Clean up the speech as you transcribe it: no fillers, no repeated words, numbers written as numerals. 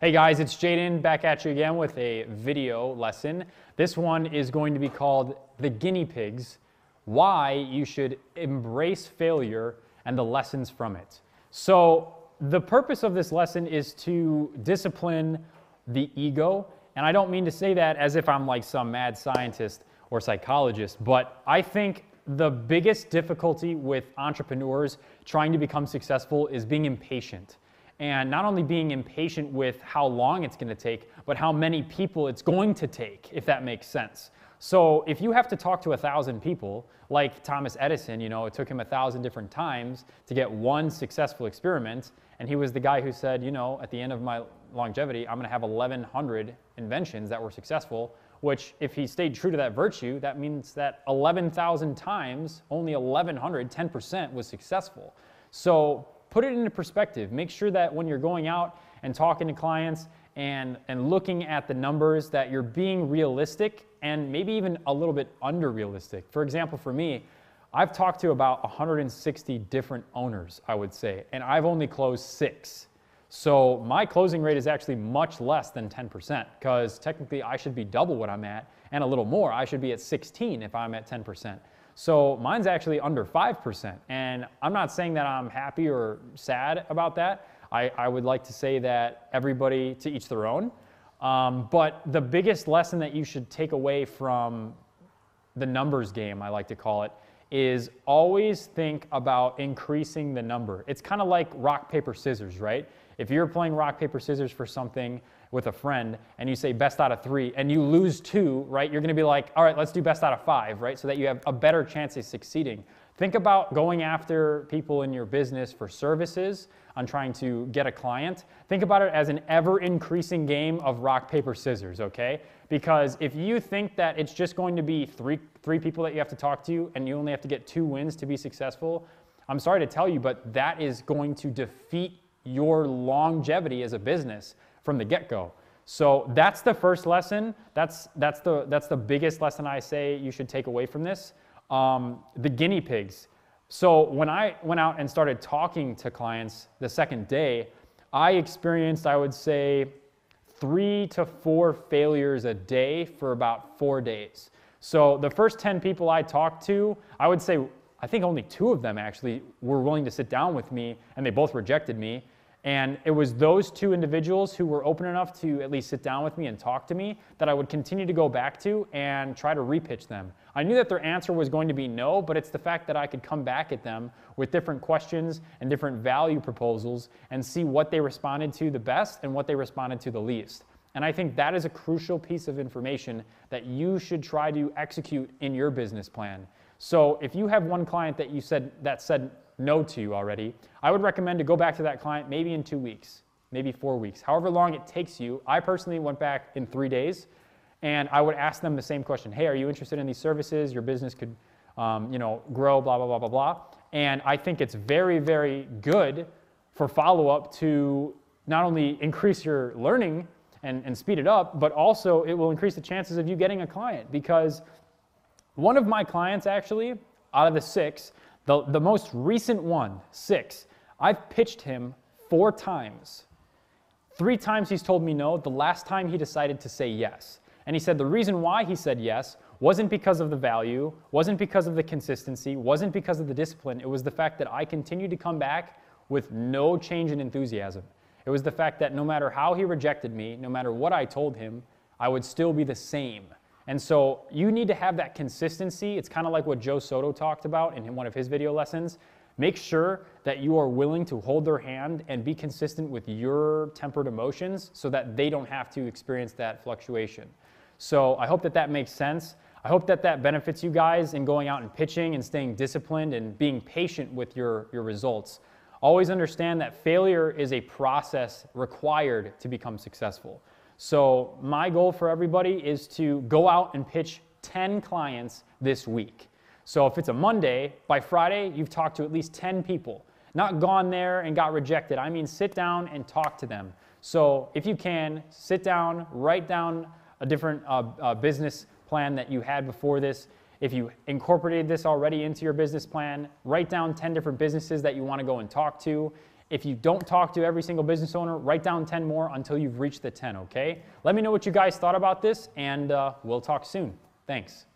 Hey guys, it's Jaden back at you again with a video lesson. This one is going to be called The Guinea Pigs, Why You Should Embrace Failure and the Lessons from It. So the purpose of this lesson is to discipline the ego. And I don't mean to say that as if I'm like some mad scientist or psychologist, but I think the biggest difficulty with entrepreneurs trying to become successful is being impatient. And not only being impatient with how long it's going to take, but how many people it's going to take, if that makes sense. So if you have to talk to 1,000 people, like Thomas Edison, it took him 1,000 different times to get one successful experiment. And he was the guy who said, at the end of my longevity, I'm going to have 1,100 inventions that were successful, which if he stayed true to that virtue, that means that 11,000 times, only 1,100, 10% was successful. So put it into perspective. Make sure that when you're going out and talking to clients and looking at the numbers, that you're being realistic and maybe even a little bit under-realistic. For example, for me, I've talked to about 160 different owners, I would say, and I've only closed 6. So my closing rate is actually much less than 10%, because technically I should be double what I'm at and a little more. I should be at 16 if I'm at 10%. So mine's actually under 5%. And I'm not saying that I'm happy or sad about that. I would like to say that everybody to each their own. But the biggest lesson that you should take away from the numbers game, I like to call it, is always think about increasing the number. It's kind of like rock, paper, scissors, right? If you're playing rock, paper, scissors for something with a friend and you say best out of 3 and you lose 2, right? You're gonna be like, all right, let's do best out of 5, right? So that you have a better chance of succeeding. Think about going after people in your business for services on trying to get a client. Think about it as an ever increasing game of rock, paper, scissors, okay? Because if you think that it's just going to be three people that you have to talk to and you only have to get 2 wins to be successful, I'm sorry to tell you, but that is going to defeat your longevity as a business from the get-go. So that's the first lesson. That's the biggest lesson I say you should take away from this. The guinea pigs. So when I went out and started talking to clients the second day, I experienced, I would say, 3 to 4 failures a day for about 4 days. So the first 10 people I talked to, I would say, I think only 2 of them actually were willing to sit down with me, and they both rejected me. And it was those 2 individuals who were open enough to at least sit down with me and talk to me that I would continue to go back to and try to repitch them. I knew that their answer was going to be no, but it's the fact that I could come back at them with different questions and different value proposals and see what they responded to the best and what they responded to the least. And I think that is a crucial piece of information that you should try to execute in your business plan. So if you have one client that said no to you already, I would recommend to go back to that client maybe in 2 weeks, maybe 4 weeks, however long it takes you. I personally went back in 3 days, and I would ask them the same question. Hey, are you interested in these services? Your business could, grow, blah, blah, blah, blah, blah. And I think it's very, very good for follow-up to not only increase your learning and speed it up, but also it will increase the chances of you getting a client. Because one of my clients actually, out of the 6, the most recent one, 6, I've pitched him 4 times. 3 times he's told me no. The last time he decided to say yes. And he said the reason why he said yes wasn't because of the value, wasn't because of the consistency, wasn't because of the discipline. It was the fact that I continued to come back with no change in enthusiasm. It was the fact that no matter how he rejected me, no matter what I told him, I would still be the same. And so you need to have that consistency. It's kind of like what Joe Soto talked about in one of his video lessons. Make sure that you are willing to hold their hand and be consistent with your tempered emotions so that they don't have to experience that fluctuation. So I hope that that makes sense. I hope that that benefits you guys in going out and pitching and staying disciplined and being patient with your results. Always understand that failure is a process required to become successful. So my goal for everybody is to go out and pitch 10 clients this week. So if it's a Monday, by Friday, you've talked to at least 10 people. Not gone there and got rejected. I mean, sit down and talk to them. So if you can, sit down, write down a different business plan that you had before this. If you incorporated this already into your business plan, write down 10 different businesses that you want to go and talk to. If you don't talk to every single business owner, write down 10 more until you've reached the 10, okay? Let me know what you guys thought about this, and we'll talk soon. Thanks.